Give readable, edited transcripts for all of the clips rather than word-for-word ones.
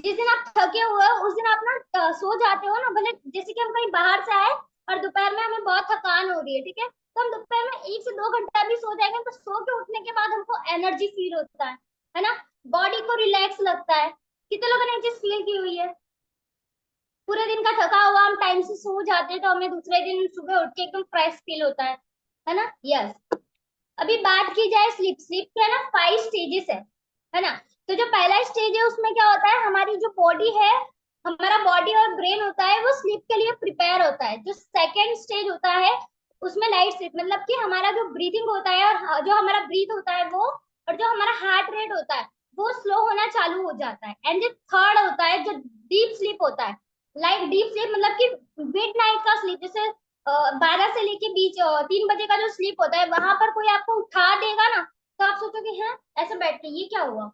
जिस दिन आप थके हुए हो उस दिन आप ना सो जाते हो ना, भले जैसे कि हम कहीं बाहर से आए और दोपहर में हमें बहुत थकान हो रही है, ठीक है, तो हम दोपहर में 1 से 2 घंटा भी सो जाएंगे तो सो के उठने के बाद हमको एनर्जी फील होता है ना, बॉडी को रिलैक्स लगता है। कितने लोगों ने ये चीज फील की हुई है? पूरे दिन का थका हुआ हम टाइम से सो जाते हैं तो हमें दूसरे दिन सुबह उठ के एकदम फ्रेश फील होता है ना। यस। अभी बात की जाए स्लीप, स्लीप के है ना 5 स्टेजेस है ना। तो जो पहला स्टेज है उसमें क्या होता है, हमारी जो बॉडी है, हमारा बॉडी और ब्रेन होता है वो स्लीप के लिए प्रिपेयर होता है। जो सेकंड स्टेज होता है उसमें लाइट स्लीप, मतलब कि हमारा जो ब्रीथिंग होता है और जो हमारा ब्रीथ होता है वो, और जो हमारा हार्ट रेट होता है वो स्लो होना चालू हो जाता है। एंड जो थर्ड होता है जो डीप स्लीप होता है, लाइक डीप स्लीप मतलब कि मिड नाइट का स्लीप, जैसे 12 से लेके बीच 3 बजे का जो स्लीप होता है वहां पर कोई आपको उठा देगा ना तो आप सोचोगे हैं ऐसे बैठ के ये क्या हुआ,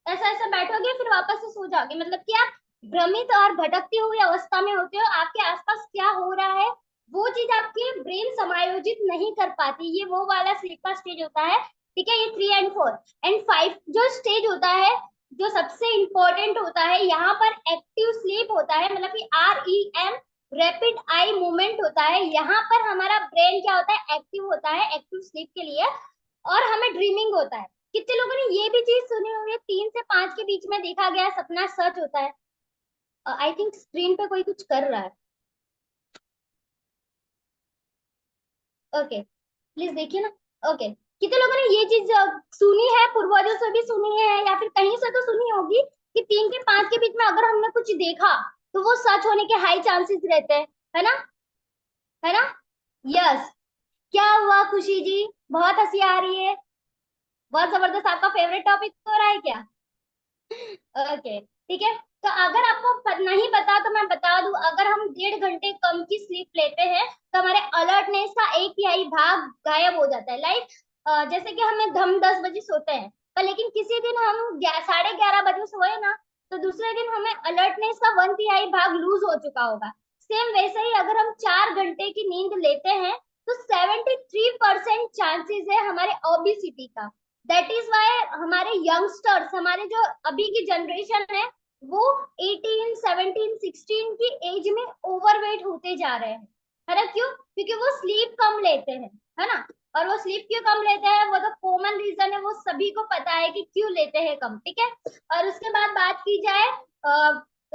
ऐसा ऐसा बैठोगे फिर वापस से सो जाओगे, मतलब कि आप भ्रमित और भटकती हुई अवस्था में होते हो, आपके आसपास क्या हो रहा है वो चीज आपकी ब्रेन समायोजित नहीं कर पाती। ये वो वाला स्लीप का स्टेज होता है, ठीक है। ये 3 और 4 एंड 5 जो स्टेज होता है, जो सबसे इंपॉर्टेंट होता है, यहाँ पर एक्टिव स्लीप होता है, मतलब कि REM, रैपिड आई मूवमेंट होता है। यहाँ पर हमारा ब्रेन क्या होता है, एक्टिव होता है, एक्टिव स्लीप के लिए, और हमें ड्रीमिंग होता है। कितने लोगों ने ये भी चीज सुनी हुई है, 3 से 5 के बीच में देखा गया सपना सच होता है? आई थिंक स्क्रीन पे कोई कुछ कर रहा है। ओके, प्लीज देखिए ना। ओके, कितने लोगों ने ये चीज सुनी है, पूर्वजों से भी सुनी है या फिर कहीं से तो सुनी होगी कि 3 के 5 के बीच में अगर हमने कुछ देखा तो वो सच होने के हाई चांसेस रहते हैं, है ना, है ना। यस। क्या हुआ खुशी जी, बहुत हंसी आ रही है? बहुत जबरदस्त, आपका फेवरेट टॉपिक हो रहा है क्या? ओके, ठीक है। तो अगर आपको नहीं पता तो मैं बता दूं, अगर हम 1.5 घंटे कम की स्लीप लेते हैं तो हमारे अलर्टनेस का 1/3 भाग गायब हो जाता है। लाइक जैसे कि हम 10 बजे सोते हैं, पर लेकिन किसी दिन हम 11:30 बजे सोए ना, तो दूसरे दिन हमें अलर्टनेस का 1/3 भाग लूज हो चुका होगा। सेम वैसे ही अगर हम 4 घंटे की नींद लेते हैं तो 73% चांसेस है हमारे ओबेसिटी का। दैट इज वाई हमारे यंगस्टर्स, हमारे जो अभी की जनरेशन है वो 18 17 16 की एज में ओवरवेट होते जा रहे हैं, है ना। क्यों? क्योंकि वो स्लीप कम लेते हैं, है ना। और वो स्लीप क्यों कम लेते हैं वो तो कॉमन रीजन है, वो सभी को पता है कि क्यों लेते हैं कम, ठीक है। और उसके बाद बात की जाए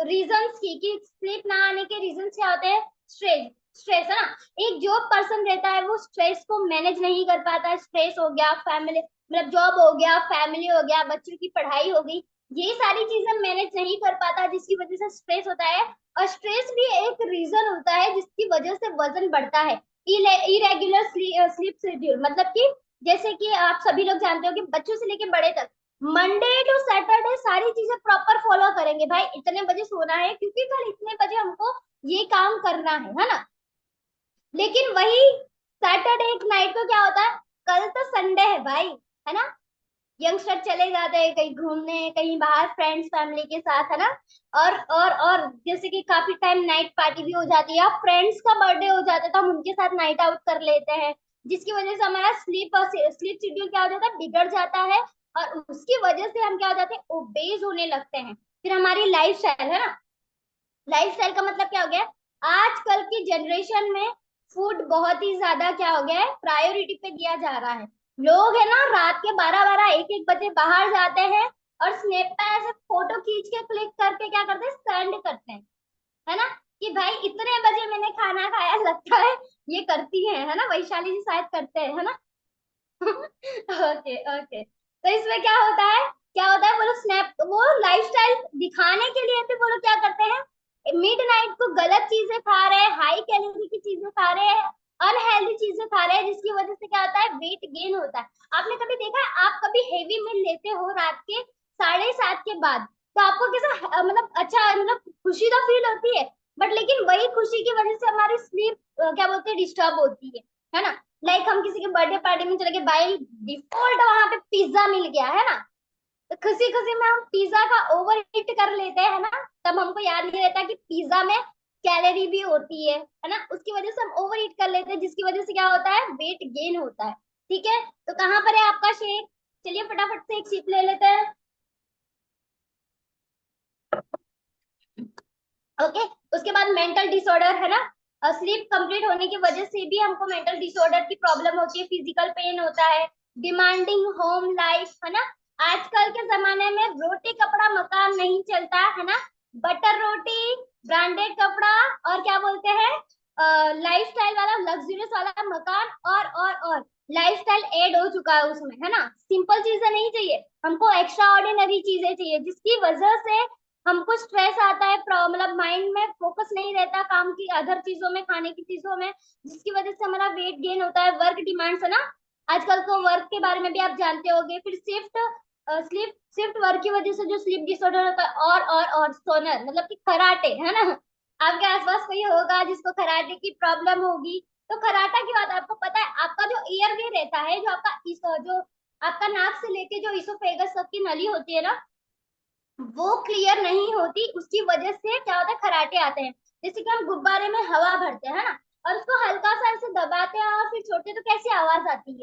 रीजंस की, कि स्लीप ना आने के रीजंस क्या होते हैं। स्ट्रेस, स्ट्रेस है ना। एक जॉब पर्सन रहता है वो स्ट्रेस को मैनेज नहीं कर पाता है, स्ट्रेस हो गया, फैमिली मतलब जॉब हो गया, फैमिली हो गया, बच्चों की पढ़ाई हो गई, ये सारी चीजें मैनेज नहीं कर पाता जिसकी वजह से स्ट्रेस होता है। और स्ट्रेस भी एक रीजन होता है जिसकी वजह से वजन बढ़ता है। इरेगुलर स्लीप शेड्यूल, मतलब कि जैसे कि आप सभी लोग जानते हो कि बच्चों से लेके बड़े तक मंडे टू सैटरडे सारी चीजें प्रॉपर फॉलो करेंगे, भाई इतने बजे सोना है क्योंकि कल इतने बजे हमको ये काम करना है ना। लेकिन वही सैटरडे एक नाइट को क्या होता है, कल तो संडे है भाई, है ना। यंगस्टर चले जाते हैं कहीं घूमने, कहीं बाहर फ्रेंड्स फैमिली के साथ, है ना। और जैसे कि काफी टाइम नाइट पार्टी भी हो जाती है, या फ्रेंड्स का बर्थडे हो जाता है तो हम उनके साथ नाइट आउट कर लेते हैं, जिसकी वजह से हमारा स्लीप शेड्यूल क्या हो जाता है, बिगड़ जाता है। और उसकी वजह से हम क्या हो जाते हैं, ओबेज होने लगते हैं। फिर हमारी लाइफ स्टाइल है ना, लाइफ स्टाइल का मतलब क्या हो गया, आजकल की जनरेशन में फूड बहुत ही ज्यादा क्या हो गया है, प्रायोरिटी पे दिया जा रहा है। लोग है ना रात के 12 12 1 1 बजे बाहर जाते हैं और स्नैप पे ऐसे फोटो खींच के क्लिक करके क्या करते हैं, सेंड करते हैं, है ना, कि भाई इतने बजे मैंने खाना खाया, लगता है ये करती है ना, वैशाली जी शायद करते हैं, है ना। ओके ओके, तो इसमें क्या होता है वो लोग स्नैप, वो लाइफस्टाइल दिखाने के लिए भी वो लोग क्या करते हैं, मिड नाइट को गलत चीजें खा रहे हैं, हाई कैलोरी की चीजें खा रहे हैं, अनहेल्दी चीजें खा रहे हैं, जिसकी वजह से क्या होता है, वेट गेन होता है। आपने कभी देखा है, आप कभी हेवी मील लेते हो रात के 7:30 के बाद, तो आपको कैसा मतलब अच्छा, मतलब खुशी तो फील होती है, बट लेकिन वही खुशी की वजह से हमारी स्लीप क्या बोलते हैं, डिस्टर्ब होती है ना। लाइक हम किसी के बर्थडे पार्टी में चले गए, बाई डिफॉल्ट वहां पे पिज्जा मिल गया है ना, तो खुशी खुशी में हम पिज्जा का ओवर ईट कर लेते हैं, है ना। तब हमको याद नहीं रहता कि पिज्जा में कैलोरी भी होती है ना, उसकी वजह से हम ओवर ईट कर लेते हैं, जिसकी वजह से क्या होता है, वेट गेन होता है। ठीक है, तो कहाँ पर है आपका शेक? चलिए फटाफट से एक सिप ले लेते हैं। ओके। उसके बाद मेंटल डिसऑर्डर है ना, स्लीप कंप्लीट होने की वजह से भी हमको मेंटल डिसऑर्डर की प्रॉब्लम होती है, फिजिकल पेन होता है, डिमांडिंग होम लाइफ है ना। आजकल के जमाने में रोटी कपड़ा मकान नहीं चलता है ना, बटर रोटी, ब्रांडेड कपड़ा, और क्या बोलते हैं, लाइफस्टाइल वाला लग्जरियस वाला मकान, और लाइफस्टाइल ऐड हो चुका है उसमें है ना। सिंपल चीजें नहीं चाहिए हमको, एक्स्ट्रा ऑर्डिनरी चीजें चाहिए, जिसकी वजह से हमको स्ट्रेस आता है, मतलब माइंड में फोकस नहीं रहता काम की अदर चीजों में, खाने की चीजों में, जिसकी वजह से हमारा वेट गेन होता है। वर्क डिमांड्स है ना, आजकल तो वर्क के बारे में भी आप जानते होंगे। फिर शिफ्ट वर्क की वजह से जो स्लीप डिसऑर्डर होता है, और सोनर मतलब कि खराटे है ना। आपके आसपास कोई होगा जिसको खराटे की प्रॉब्लम होगी। तो खराटा की बात आपको पता है, आपका जो ईयर वे रहता है, जो आपका नाक से लेके जो इसोफेगस तक की नली होती है ना, वो क्लियर नहीं होती, उसकी वजह से क्या होता है, खराटे आते हैं। जैसे कि हम गुब्बारे में हवा भरते हैं ना, और उसको हल्का सा ऐसे दबाते हैं और फिर छोड़ते, तो कैसी आवाज आती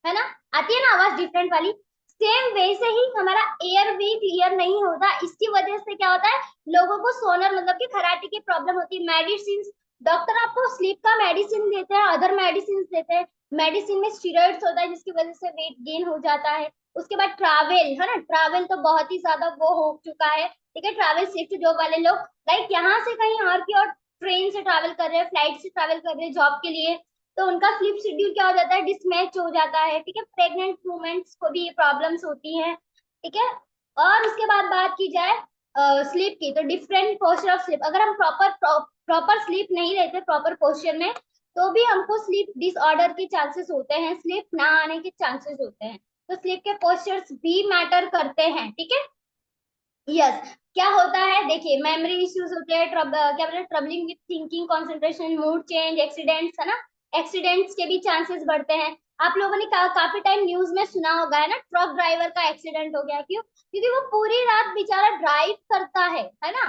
है ना, आती है ना आवाज डिफरेंट वाली। सेम वैसे ही हमारा एयर वे क्लियर नहीं होता, इसकी वजह से क्या होता है, लोगों को सोनर मतलब कि खराटे की प्रॉब्लम होती है। मेडिसिन, डॉक्टर आपको स्लीप का मेडिसिन देते हैं, अदर मेडिसिन देते हैं। मेडिसिन में स्टीरॉइड्स होता है, जिसकी वजह से वेट गेन हो जाता है। उसके बाद ट्रैवल है ना, ट्रैवल तो बहुत ही ज्यादा वो हो चुका है, ठीक है। ट्रैवल शिफ्ट जॉब वाले लोग, लाइक यहाँ से कहीं और की और ट्रेन से ट्रैवल कर रहे हैं, फ्लाइट से ट्रैवल कर रहे हैं जॉब के लिए, तो उनका स्लीप शेड्यूल क्या हो जाता है, डिसमैच हो जाता है, ठीक है। प्रेग्नेंट वुमेन्स को भी ये प्रॉब्लम्स होती हैं, ठीक है। और उसके बाद बात की जाए स्लीप की, तो डिफरेंट पोस्चर ऑफ स्लीप, अगर हम प्रॉपर स्लीप नहीं लेते प्रॉपर पोस्चर में, तो भी हमको स्लीप डिसऑर्डर के चांसेस होते हैं, स्लीप ना आने के चांसेस होते हैं। तो स्लीप के पोस्चर्स भी मैटर करते हैं, ठीक है। यस। क्या होता है देखिए, मेमोरी इश्यूज होते हैं, क्या बोलते हैं, troubling with thinking, concentration, mood change, accidents है ना, एक्सीडेंट्स के भी चांसेस बढ़ते हैं। आप लोगों ने काफी टाइम न्यूज में सुना होगा है ना, ट्रक ड्राइवर का एक्सीडेंट हो गया, क्यों, क्योंकि वो पूरी रात बेचारा ड्राइव करता है ना।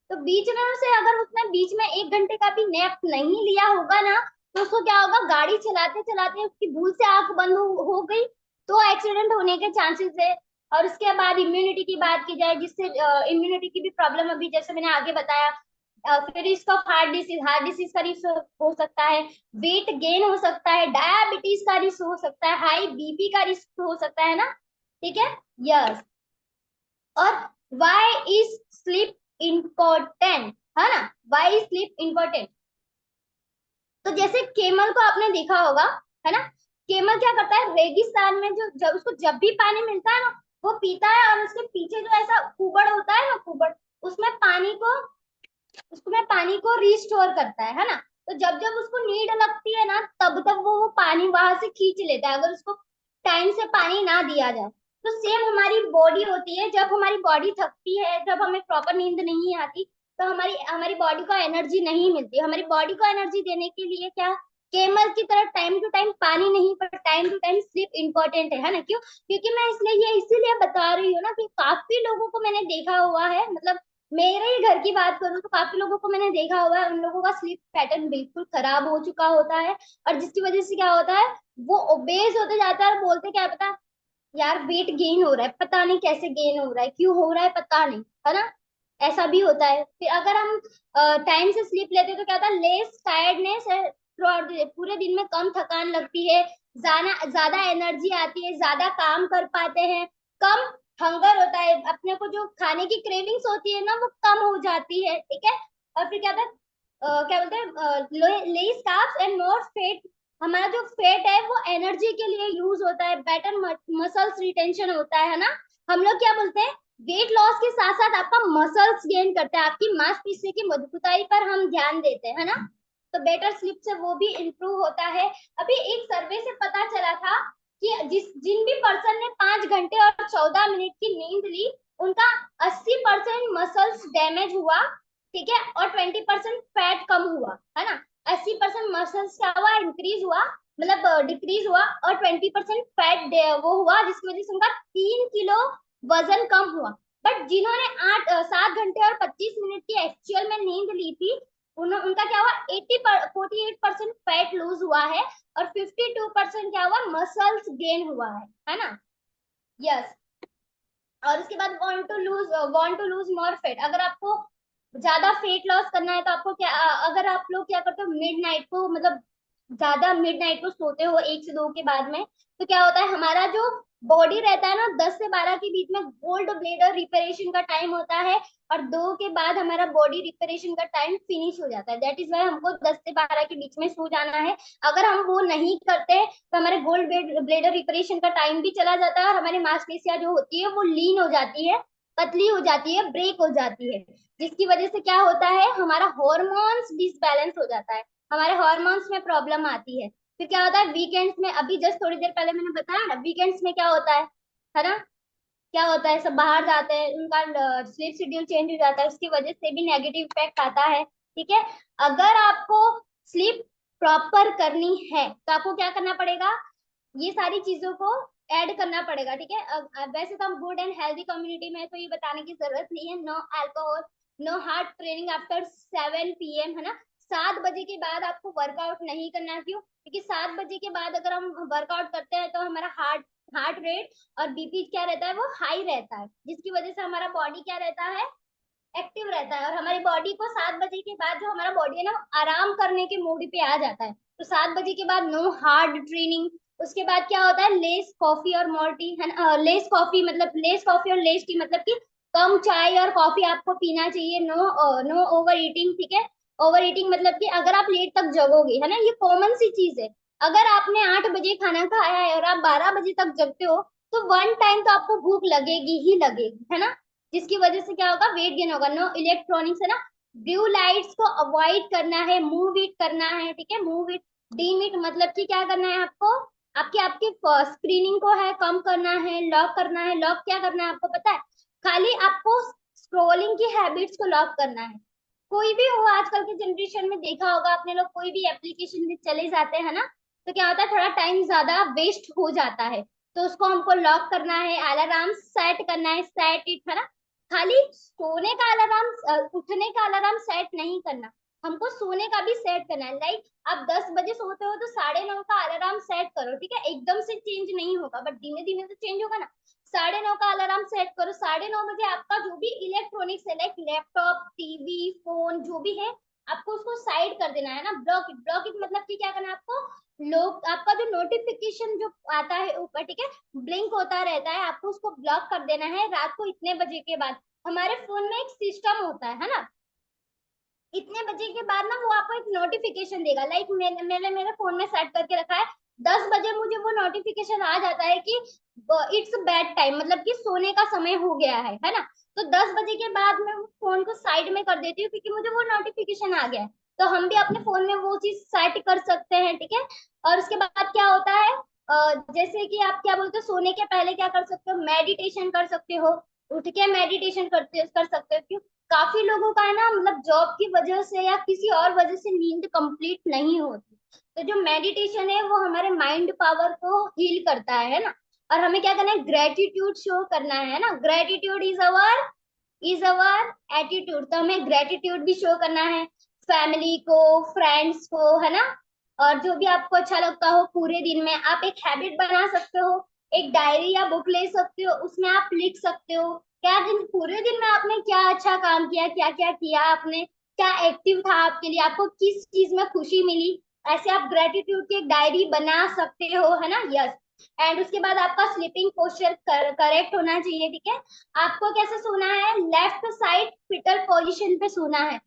तो बीच में उसे, अगर उसने बीच में 1 घंटे का भी नैप नहीं लिया होगा ना, तो उसको क्या होगा, गाड़ी चलाते चलाते उसकी भूल से आंख बंद हो गई, तो एक्सीडेंट होने के चांसेस है। और उसके बाद इम्यूनिटी की बात की जाए, जिससे इम्यूनिटी की भी प्रॉब्लम, अभी जैसे मैंने आगे बताया, फिर रिस्क ऑफ हार्ट डिसीज का रिस्क हो सकता है, वेट गेन हो सकता है, डायबिटीज का रिस्क हो सकता है, हाई बीपी का रिस्क हो सकता है ना, ठीक है। यस। और व्हाई इज स्लीप इम्पोर्टेंट, है ना, व्हाई इज स्लीप इम्पोर्टेंट। तो जैसे केमल को आपने देखा होगा, है ना, केमल क्या करता है, रेगिस्तान में जो उसको जब भी पानी मिलता है ना, वो पीता है, और उसके पीछे जो ऐसा कुबड़ होता है ना, कुबड़, उसमें पानी को उसमें पानी को रिस्टोर करता है ना। तो जब जब उसको नीड लगती है ना, तब तब वो पानी वहां से खींच लेता है, अगर उसको टाइम से पानी ना दिया जाए। तो सेम हमारी बॉडी होती है, जब हमारी बॉडी थकती है, जब हमें प्रॉपर नींद नहीं आती, तो हमारी हमारी बॉडी को एनर्जी नहीं मिलती। हमारी बॉडी को एनर्जी देने के लिए क्या, केमल की तरह टाइम टू टाइम पानी नहीं, पर time to time sleep important है ना। क्यों, क्योंकि मैं इसलिए ये इसीलिए बता रही हूँ ना, कि काफी लोगों को मैंने देखा हुआ है, मतलब मेरे ही घर की बात करूँ तो काफी लोगों को मैंने देखा हुआ है, उन लोगों का स्लीप पैटर्न बिल्कुल खराब हो चुका होता है, और जिसकी वजह से क्या होता है, वो ओबेज होते जाता है, और बोलते क्या है पता, यार वेट गेन हो रहा है, पता नहीं कैसे गेन हो रहा है, क्यों हो रहा है पता नहीं, है ना। ऐसा भी होता है। फिर अगर हम टाइम से स्लीप लेते हैं, तो क्या होता है, लेस टायर्डनेस है थ्रू आउट द डे, पूरे दिन में कम थकान लगती है, ज्यादा ज्यादा एनर्जी आती है, ज्यादा काम कर पाते हैं, कम हंगर होता है, अपने को जो खाने की क्रेविंग्स होती है ना, वो कम हो जाती है, ठीक है। और फिर क्या होता है, क्या बोलते हैं, less carbs and more fat, हमारा जो फेट है वो एनर्जी के लिए यूज होता है, बेटर मसल्स रिटेंशन होता है ना। हम लोग क्या बोलते हैं, वेट लॉस के साथ साथ आपका मसल्स गेन करता है, आपकी मांसपेशी की मजबूताई पर हम ध्यान देते हैं, है ना। तो बेटर स्लीप से वो भी इंप्रूव होता है। अभी एक सर्वे से पता चला था कि जिन भी पर्सन ने 5 घंटे और 14 मिनट की नींद ली, उनका 80% मसल्स डैमेज हुआ, ठीक है, और 20% फैट कम हुआ, है ना। 80% मसल्स क्या हुआ, इंक्रीज हुआ, मतलब डिक्रीज हुआ, और 20% फैट वो हुआ, जिसकी वजह से उनका 3 किलो वजन कम हुआ। बट जिन्होंने 7 घंटे और 25 मिनट की एक्चुअल में नींद ली थी, उनका क्या हुआ, 48% फैट लूज हुआ है, और 52% क्या हुआ, मसल्स गेन हुआ है ना। यस। और उसके बाद want to lose more fat, अगर आपको ज्यादा वेट लॉस करना है तो आपको क्या, अगर आप लोग क्या करते हो मिड नाइट को, मतलब ज्यादा मिड नाइट को सोते हो 1 से 2 के बाद में, तो क्या होता है हमारा जो बॉडी रहता है ना 10 से 12 के बीच में गोल्ड ब्लेडर रिपेरेशन का टाइम होता है, और 2 के बाद हमारा बॉडी रिपेरेशन का टाइम फिनिश हो जाता है। दैट इज वाई हमको 10 से 12 के बीच में सो जाना है। अगर हम वो नहीं करते तो हमारे गोल्ड ब्लेडर रिपेरेशन का टाइम भी चला जाता है, और हमारी मांसपेशियां जो होती है वो लीन हो जाती है, पतली हो जाती है, ब्रेक हो जाती है, जिसकी वजह से क्या होता है हमारा हॉर्मोन्स डिसबैलेंस हो जाता है, हमारे हॉर्मोन्स में प्रॉब्लम आती है। फिर क्या होता है वीकेंड्स में, अभी जस्ट थोड़ी देर पहले मैंने बताया ना, वीकेंड्स में क्या होता है ना, क्या होता है सब बाहर जाते हैं, उनका स्लीप शेड्यूल चेंज हो जाता है, उसकी वजह से भी नेगेटिव इफेक्ट आता है। ठीक है, अगर आपको स्लीप प्रॉपर करनी है तो आपको क्या करना पड़ेगा, ये सारी चीजों को ऐड करना पड़ेगा। ठीक है, वैसे तो हम गुड एंड हेल्दी कम्युनिटी में, तो ये बताने की जरूरत नहीं है, no alcohol, no hard training after 7 PM, है ना। 7 बजे के बाद आपको वर्कआउट नहीं करना। क्यों? क्योंकि 7 बजे के बाद अगर हम वर्कआउट करते हैं तो हमारा हार्ट हार्ट रेट और बीपी क्या रहता है, वो हाई रहता है, जिसकी वजह से हमारा बॉडी क्या रहता है, एक्टिव रहता है, और हमारी बॉडी को 7 बजे के बाद जो हमारा बॉडी है ना आराम करने के मूड पे आ जाता है। तो 7 बजे के बाद नो हार्ड ट्रेनिंग। उसके बाद क्या होता है, लेस कॉफी और मोर टी, है ना, लेस कॉफी मतलब लेस कॉफी और लेस टी मतलब कि कम चाय और कॉफी आपको पीना चाहिए। No overeating. ठीक है, ओवर ईटिंग मतलब कि अगर आप लेट तक जगोगे, है ना, ये कॉमन सी चीज है, अगर आपने 8 बजे खाना खाया है और आप 12 बजे तक जगते हो, तो वन टाइम तो आपको भूख लगेगी ही लगेगी, है ना, जिसकी वजह से क्या होगा, वेट गेन होगा। नो इलेक्ट्रॉनिक्स, है ना, ब्लू लाइट्स को अवॉइड करना है, मूव इट करना है। ठीक है, मूव इट, डीम इट मतलब कि क्या करना है आपको, आपकी आपकी स्क्रीनिंग को है कम करना है, लॉक करना है। लॉक क्या करना है आपको पता है, खाली आपको स्क्रोलिंग की हैबिट्स को लॉक करना है। कोई भी हो, आजकल के जनरेशन में देखा होगा आपने लोग, कोई भी एप्लीकेशन में चले जाते हैं ना, तो क्या होता है थोड़ा टाइम ज्यादा वेस्ट हो जाता है, तो उसको हमको लॉक करना है, अलार्म सेट करना है, सेट इट, है ना। खाली सोने का अलार्म, उठने का अलार्म सेट नहीं करना, हमको सोने का भी सेट करना है। लाइक आप 10 बजे सोते हो तो 9:30 का अलार्म सेट करो। ठीक है, एकदम से चेंज नहीं होगा बट धीमे धीमे तो चेंज होगा ना। 9:30 का अलार्म सेट करो, 9:30 बजे आपका जो भी इलेक्ट्रॉनिक्स है, लाइक लैपटॉप, टीवी, फोन, जो भी है, आपको उसको साइड कर देना है ना, ब्लॉक इट। ब्लॉक इट मतलब कि क्या करना है आपको, लोग आपका जो नोटिफिकेशन जो आता है ऊपर, ठीक है, ब्लिंक होता रहता है, आपको उसको ब्लॉक कर देना है रात को इतने बजे के बाद। हमारे फोन में एक सिस्टम होता है ना, इतने बजे के बाद ना वो आपको एक नोटिफिकेशन देगा। लाइक मैंने मेरे फोन में सेट करके रखा है, 10 बजे मुझे वो नोटिफिकेशन आ जाता है कि इट्स बेड टाइम, मतलब कि सोने का समय हो गया है ना। तो 10 बजे के बाद मैं फोन को साइड में कर देती हूँ, क्योंकि मुझे वो नोटिफिकेशन आ गया है। तो हम भी अपने फोन में वो चीज सेट कर सकते हैं। ठीक है, और उसके बाद क्या होता है, जैसे कि आप क्या बोलते हो, सोने के पहले क्या कर सकते हो, मेडिटेशन कर सकते हो, उठ के मेडिटेशन कर सकते हो। क्यों? काफी लोगों का है ना, मतलब जॉब की वजह से या किसी और वजह से नींद कंप्लीट नहीं होती, तो जो मेडिटेशन है वो हमारे माइंड पावर को हील करता है ना। और हमें क्या करना है, ग्रेटिट्यूड शो करना है ना, ग्रेटिट्यूड इज अवर एटीट्यूड, तो हमें ग्रेटिट्यूड भी शो करना है, फैमिली को, फ्रेंड्स को, है ना। और जो भी आपको अच्छा लगता हो पूरे दिन में, आप एक हैबिट बना सकते हो, एक डायरी या बुक ले सकते हो, उसमें आप लिख सकते हो क्या दिन, पूरे दिन में आपने क्या अच्छा काम किया, क्या क्या किया आपने, क्या एक्टिव था आपके लिए, आपको किस चीज में खुशी मिली। ऐसे आप ग्रेटिट्यूड की एक डायरी बना सकते हो, है ना। यस, एंड उसके बाद आपका स्लीपिंग पोस्चर करेक्ट होना चाहिए। ठीक है, आपको कैसे सोना है, लेफ्ट साइड फिटल पोजीशन पे सोना है,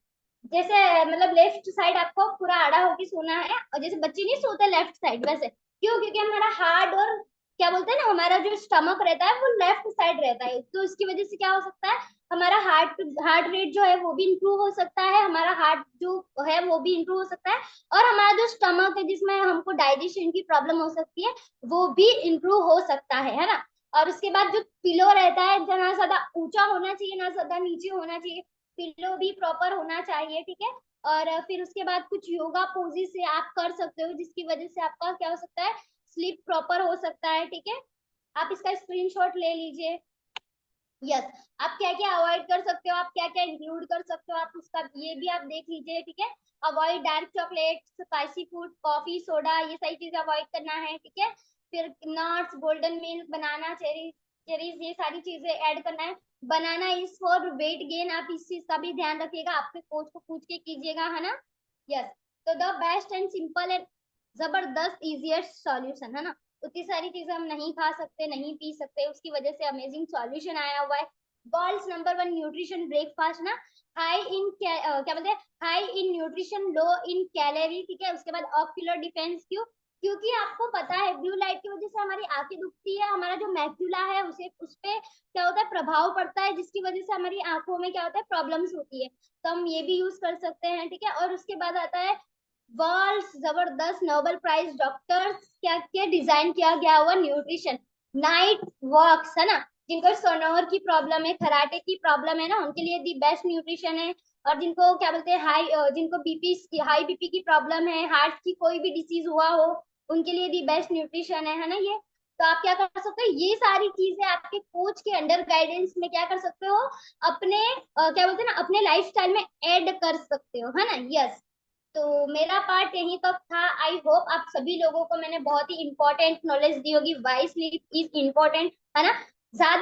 जैसे मतलब लेफ्ट साइड आपको पूरा आड़ा होके सोना है, और जैसे बच्चे नहीं सोते लेफ्ट साइड वैसे। क्यों? क्योंकि हमारा हार्ड और क्या बोलते हैं ना, हमारा जो स्टमक रहता है वो लेफ्ट साइड रहता है, तो इसकी वजह से क्या हो सकता है, हमारा हार्ट हार्ट रेट जो है वो भी इंप्रूव हो सकता है, हमारा हार्ट जो है वो भी इंप्रूव हो सकता है, और हमारा जो स्टमक है जिसमें हमको डाइजेशन की प्रॉब्लम हो सकती है, वो भी इंप्रूव हो सकता है ना। और उसके बाद जो पिलो रहता है, ना ज्यादा ऊंचा होना चाहिए ना ज्यादा नीचे होना चाहिए, पिलो भी प्रॉपर होना चाहिए। ठीक है, और फिर उसके बाद कुछ योगा पोजेस से आप कर सकते हो, जिसकी वजह से आपका क्या हो सकता है, स्लीप प्रॉपर हो सकता है। ठीक है, आप इसका स्क्रीनशॉट ले लीजिए। यस, आप क्या क्या अवॉइड कर सकते हो, आप क्या क्या इंक्लूड कर सकते हो, आप उसका ये भी आप देख लीजिए। ठीक है, avoid dark chocolate, spicy food, coffee, soda, ये सारी चीजें अवॉइड करना है। ठीक है, फिर नट्स, गोल्डन मिल्क, बनाना, चेरी, ये सारी चीजें ऐड करना है। बनाना इज फॉर वेट गेन, आप इस चीज का भी ध्यान रखिएगा, आपके कोच को पूछ के कीजिएगा, है ना। यस। तो the best and simple and जबरदस्त इजिएस्ट सॉल्यूशन, है ना। उतनी सारी चीजें हम नहीं खा सकते, नहीं पी सकते, उसकी वजह से अमेजिंग सॉल्यूशन आया हुआ है। वर्ल्ड्स नंबर 1 न्यूट्रिशन ब्रेकफास्ट ना, हाई इन क्या बोलते हैं, high in nutrition, low in calorie, ठीक है। उसके बाद ऑक्यूलर डिफेंस, क्यों? क्योंकि आपको पता है ब्लू लाइट की वजह से हमारी आंखें दुखती है, हमारा जो मैक्यूला है उसे उस पे क्या होता है, प्रभाव पड़ता है, जिसकी वजह से हमारी आंखों में क्या होता है, प्रॉब्लम्स होती है। तो हम ये भी यूज कर सकते हैं, ठीक है। और उसके बाद आता है वर्ल्ड जबरदस्त नोबेल प्राइज डॉक्टर्स क्या क्या डिजाइन किया गया हुआ न्यूट्रिशन, नाइट वॉक्स, है ना। जिनको सोनोर की प्रॉब्लम है, खराटे की प्रॉब्लम है ना, उनके लिए दी बेस्ट न्यूट्रिशन है। और जिनको क्या बोलते हैं हाई, जिनको बीपी, हाई बीपी की प्रॉब्लम है, हार्ट की कोई भी डिसीज हुआ हो, उनके लिए दी बेस्ट न्यूट्रिशन है ना ये। तो आप क्या कर सकते हो, ये सारी चीजें आपके कोच के अंडर गाइडेंस में क्या कर सकते हो, अपने क्या बोलते हैं ना, अपने लाइफस्टाइल में ऐड कर सकते हो, है ना। यस। तो मेरा पार्ट यहीं तक था। आई होप आप सभी लोगों को मैंने बहुत ही इंपॉर्टेंट नॉलेज दी होगी, वाई स्लीप इज इम्पोर्टेंट, है ना। ज्यादा